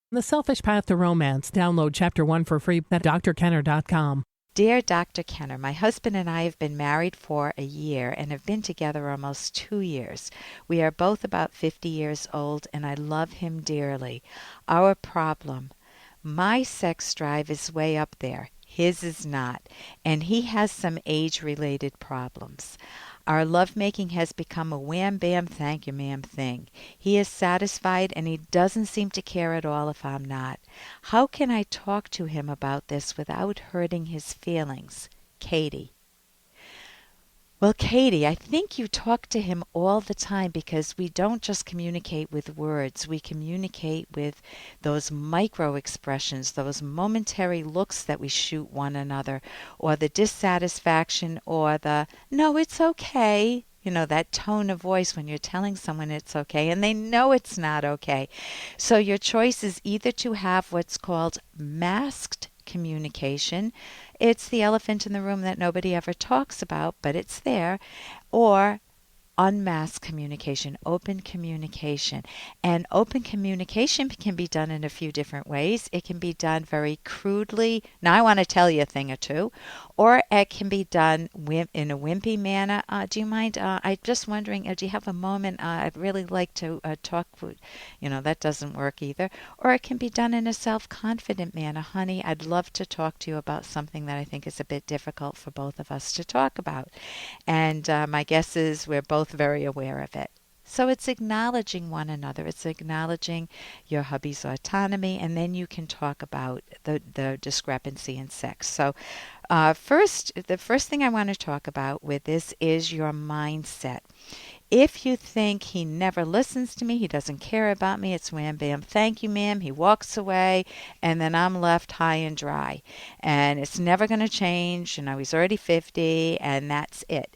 The Selfish Path to Romance. Download Chapter 1 for free at drkenner.com. Dear Dr. Kenner, my husband and I have been married for a year and have been together almost 2 years. We are both about 50 years old and I love him dearly. Our problem: my sex drive is way up there. His is not, and he has some age-related problems. Our lovemaking has become a wham bam thank you ma'am thing. He is satisfied and he doesn't seem to care at all if I'm not. How can I talk to him about this without hurting his feelings? Katie. Well, Katie, I think you talk to him all the time because we don't just communicate with words. We communicate with those micro expressions, those momentary looks that we shoot one another, or the dissatisfaction, or the, no, it's okay. You know, that tone of voice when you're telling someone it's okay and they know it's not okay. So your choice is either to have what's called masked communication. It's the elephant in the room that nobody ever talks about, but it's there. Or unmasked communication, open communication. And open communication can be done in a few different ways. It can be done very crudely. Now, I want to tell you a thing or two. Or it can be done in a wimpy manner. Do you mind? I'm just wondering, do you have a moment? I'd really like to talk. That doesn't work either. Or it can be done in a self-confident manner. Honey, I'd love to talk to you about something that I think is a bit difficult for both of us to talk about. And my guess is we're both very aware of it. So it's acknowledging one another. It's acknowledging your hubby's autonomy, and then you can talk about the discrepancy in sex. So the first thing I want to talk about with this is your mindset. If you think he never listens to me, he doesn't care about me, it's wham bam, thank you ma'am, he walks away, and then I'm left high and dry. And it's never going to change, he's already 50, and that's it.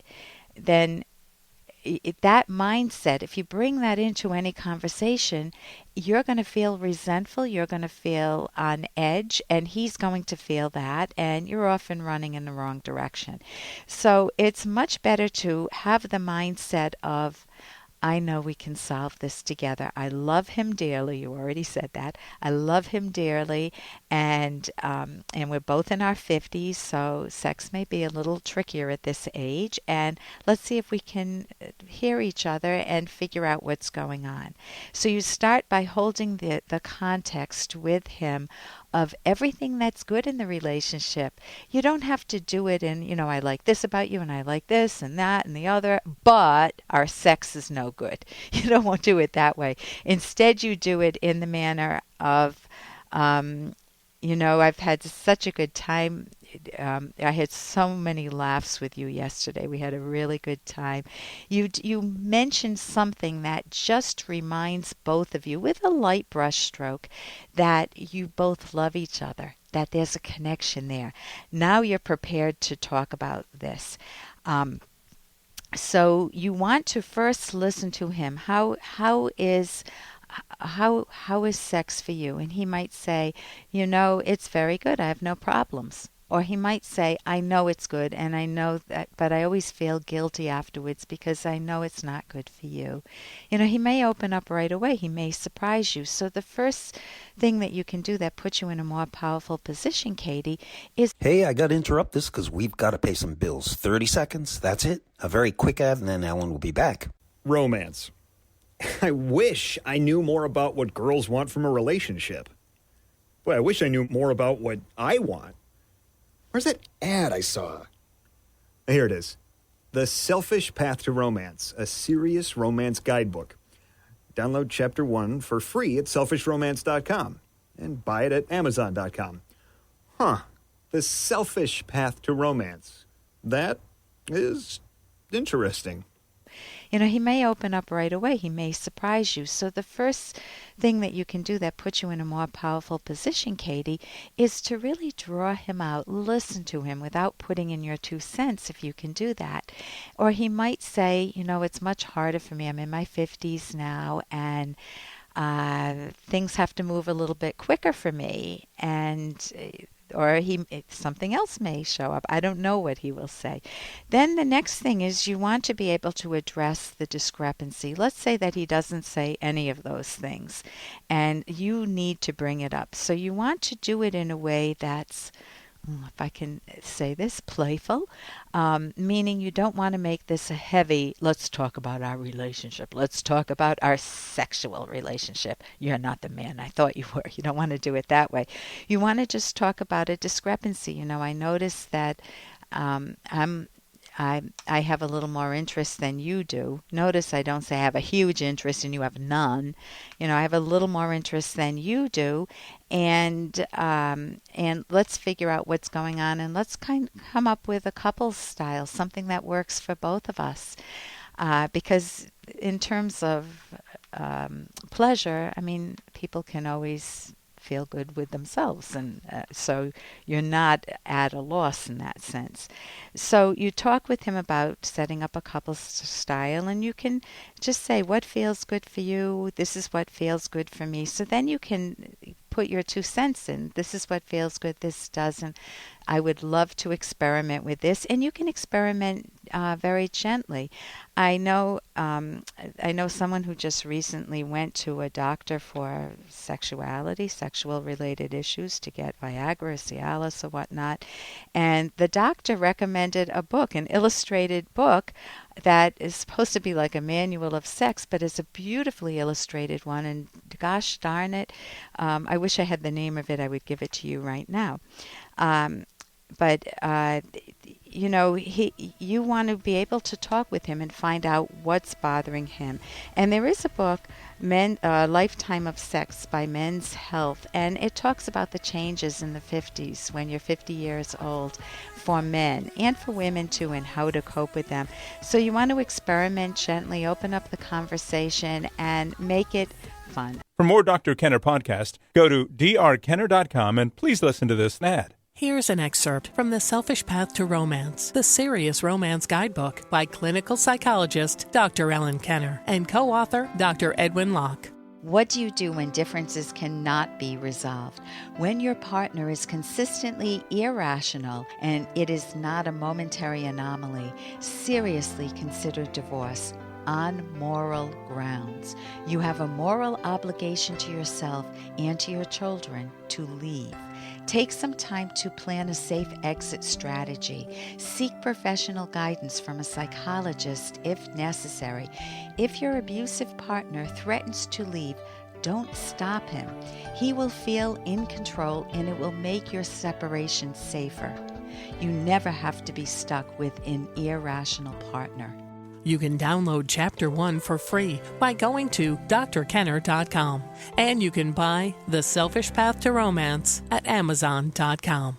Then that mindset, if you bring that into any conversation, you're going to feel resentful, you're going to feel on edge, and he's going to feel that, and you're often running in the wrong direction. So it's much better to have the mindset of, I know we can solve this together. I love him dearly. You already said that. I love him dearly, and we're both in our 50s, so sex may be a little trickier at this age. And let's see if we can hear each other and figure out what's going on. So you start by holding the context with him of everything that's good in the relationship. You don't have to do it in, I like this about you and I like this and that and the other, but our sex is no good. You don't want to do it that way. Instead, you do it in the manner of, I've had such a good time. I had so many laughs with you yesterday. We had a really good time. You mentioned something that just reminds both of you, with a light brush stroke, that you both love each other, that there's a connection there. Now you're prepared to talk about this. So you want to first listen to him. How is sex for you? And he might say, it's very good. I have no problems. Or he might say, I know it's good and I know that, but I always feel guilty afterwards because I know it's not good for you. He may open up right away. He may surprise you. So the first thing that you can do that puts you in a more powerful position, Katie, is... Hey, I got to interrupt this because we've got to pay some bills. 30 seconds, that's it. A very quick ad and then Ellen will be back. Romance. I wish I knew more about what girls want from a relationship. Boy, I wish I knew more about what I want. Where's that ad I saw? Here it is. The Selfish Path to Romance, a serious romance guidebook. Download Chapter 1 for free at selfishromance.com and buy it at amazon.com. The Selfish Path to Romance. That is interesting. He may open up right away. He may surprise you. So the first thing that you can do that puts you in a more powerful position, Katie, is to really draw him out. Listen to him without putting in your 2 cents, if you can do that. Or he might say, it's much harder for me. I'm in my 50s now, and things have to move a little bit quicker for me. And something else may show up. I don't know what he will say. Then the next thing is you want to be able to address the discrepancy. Let's say that he doesn't say any of those things, and you need to bring it up. So you want to do it in a way that's, if I can say this, playful, meaning you don't want to make this a heavy, let's talk about our relationship. Let's talk about our sexual relationship. You're not the man I thought you were. You don't want to do it that way. You want to just talk about a discrepancy. I noticed that I have a little more interest than you do. Notice I don't say I have a huge interest and you have none. I have a little more interest than you do, and let's figure out what's going on, and let's come up with a couples style, something that works for both of us. Because in terms of pleasure, people can always feel good with themselves, and so you're not at a loss in that sense. So you talk with him about setting up a couple's style, and you can just say, what feels good for you? This is what feels good for me. So then you can put your 2 cents in. This is what feels good, this doesn't. I would love to experiment with this, and you can experiment very gently. I know someone who just recently went to a doctor for sexual related issues, to get Viagra, Cialis, or whatnot, and the doctor recommended a book, an illustrated book that is supposed to be like a manual of sex, but it's a beautifully illustrated one. And gosh darn it, I wish I had the name of it. I would give it to you right now. You want to be able to talk with him and find out what's bothering him. And there is a book, Lifetime of Sex by Men's Health, and it talks about the changes in the 50s, when you're 50 years old, for men and for women too, and how to cope with them. So you want to experiment gently, open up the conversation, and make it fun. For more Dr. Kenner podcast, go to drkenner.com and please listen to this ad. Here's an excerpt from The Selfish Path to Romance, the Serious Romance Guidebook by clinical psychologist Dr. Ellen Kenner and co-author Dr. Edwin Locke. What do you do when differences cannot be resolved? When your partner is consistently irrational and it is not a momentary anomaly, seriously consider divorce on moral grounds. You have a moral obligation to yourself and to your children to leave. Take some time to plan a safe exit strategy. Seek professional guidance from a psychologist if necessary. If your abusive partner threatens to leave, don't stop him. He will feel in control, and it will make your separation safer. You never have to be stuck with an irrational partner. You can download Chapter 1 for free by going to drkenner.com. And you can buy The Selfish Path to Romance at amazon.com.